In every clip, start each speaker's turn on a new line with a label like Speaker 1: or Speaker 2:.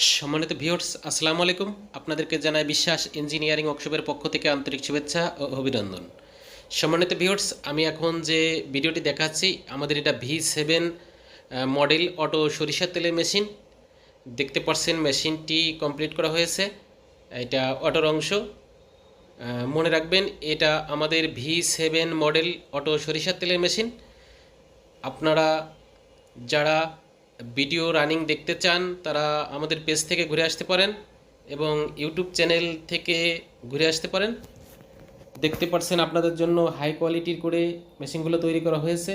Speaker 1: সম্মানিত ভিউয়ার্স, আসসালামু আলাইকুম। আপনাদেরকে জানাই বিশ্বাস ইঞ্জিনিয়ারিং ওয়ার্কশপের পক্ষ থেকে আন্তরিক শুভেচ্ছা ও অভিনন্দন। সম্মানিত ভিউয়ার্স, আমি এখন যে ভিডিওটি দেখাচ্ছি আমাদের এটা V7 মডেল অটো সরিষার তেলের মেশিন। দেখতে পাচ্ছেন মেশিনটি কমপ্লিট করা হয়েছে। এটা অটোর অংশ। মনে রাখবেন এটা আমাদের V7 মডেল অটো সরিষার তেলের মেশিন। আপনারা যারা ভিডিও রানিং দেখতে চান তারা আমাদের পেজ থেকে ঘুরে আসতে পারেন এবং ইউটিউব চ্যানেল থেকে ঘুরে আসতে পারেন। দেখতে পাচ্ছেন আপনাদের জন্য হাই কোয়ালিটির করে মেশিনগুলো তৈরি করা হয়েছে।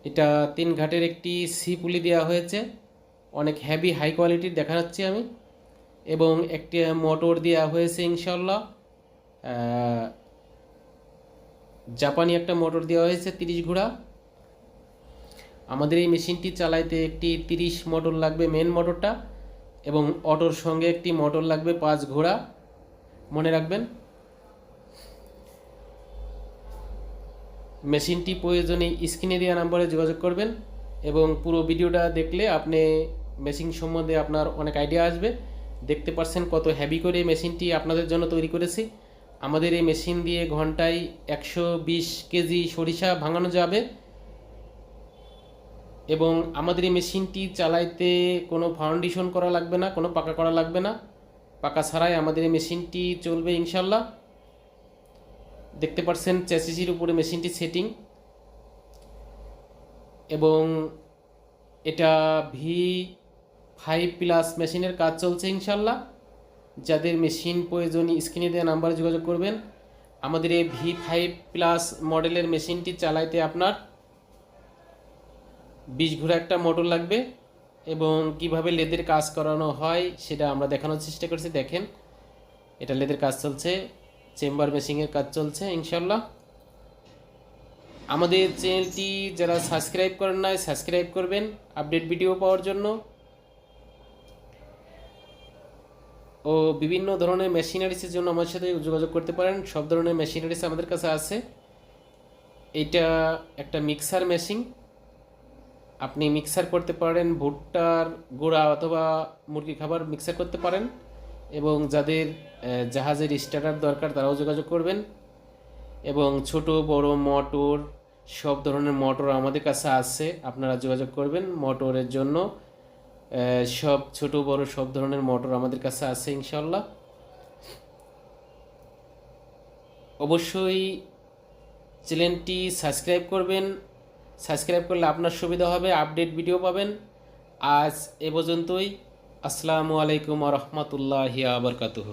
Speaker 1: এটা 3 ঘাটের একটি সি পুলি দেওয়া হয়েছে, অনেক হেভি হাই কোয়ালিটির দেখা যাচ্ছে আমি, এবং একটি মোটর দেওয়া হয়েছে ইনশাল্লাহ। জাপানি একটা মোটর দেওয়া হয়েছে 30 ঘোড়া। আমাদের এই মেশিনটি চালাইতে একটি 30 মোটর লাগবে মেন মোটরটা, এবং অটোর সঙ্গে একটি মোটর লাগবে 5 ঘোড়া। মনে রাখবেন। মেশিনটি প্রয়োজনে স্ক্রিনে দেওয়া নাম্বারে যোগাযোগ করবেন এবং পুরো ভিডিওটা দেখলে আপনি মেশিন সম্বন্ধে আপনার অনেক আইডিয়া আসবে। দেখতে পাচ্ছেন কত হেভি করে মেশিনটি আপনাদের জন্য তৈরি করেছি। আমাদের এই মেশিন দিয়ে ঘন্টায় 120 কেজি সরিষা ভাঙানো যাবে, এবং আমাদের এই মেশিনটি চালাইতে কোনো ফাউন্ডেশন করা লাগবে না, কোনো পাকা করা লাগবে না। পাকা ছাড়াই আমাদের এই মেশিনটি চলবে ইনশাল্লাহ। দেখতে পাচ্ছেন চ্যাসিসের উপরে মেশিনটি সেটিং, এবং এটা V5+ মেশিনের কাজ চলছে ইনশাল্লাহ। যাদের মেশিন প্রয়োজন স্ক্রিনে দেওয়া নাম্বারে যোগাযোগ করবেন। আমাদের এই V5+ মডেলের মেশিনটি চালাইতে আপনার 20 ঘোড়া একটা মোটর লাগবে, এবং কিভাবে লেদের কাজ করানো হয় সেটা আমরা দেখানোর চেষ্টা করছি। দেখেন, এটা লেদের কাজ চলছে, চেম্বার মেশিনের কাজ চলছে ইনশাল্লাহ। আমাদের চ্যানেলটি যারা সাবস্ক্রাইব করেন নাই সাবস্ক্রাইব করবেন আপডেট ভিডিও পাওয়ার জন্য, ও বিভিন্ন ধরনের মেশিনারিসের জন্য আমার সাথে যোগাযোগ করতে পারেন। সব ধরনের মেশিনারিস আমাদের কাছে আছে। এইটা একটা মিক্সার মেশিন, আপনি মিক্সার করতে পারেন, ভুট্টার গুঁড়া অথবা মুরগি খাবার মিক্সার করতে পারেন। এবং যাদের জাহাজের স্টার্টার দরকার তারাও যোগাযোগ করবেন। এবং ছোট বড় মোটর, সব ধরনের মোটর আমাদের কাছে আছে, আপনারা যোগাযোগ করবেন মোটরের জন্য। সব ছোট বড় সব ধরনের মোটর আমাদের কাছে আছে ইনশাল্লাহ। অবশ্যই চ্যানেলটি সাবস্ক্রাইব করবেন। সাবস্ক্রাইব করলে আপনার সুবিধা হবে, আপডেট ভিডিও পাবেন। আজ এ পর্যন্তই। আসসালামু আলাইকুম ওয়া রাহমাতুল্লাহি ওয়া বারাকাতুহু।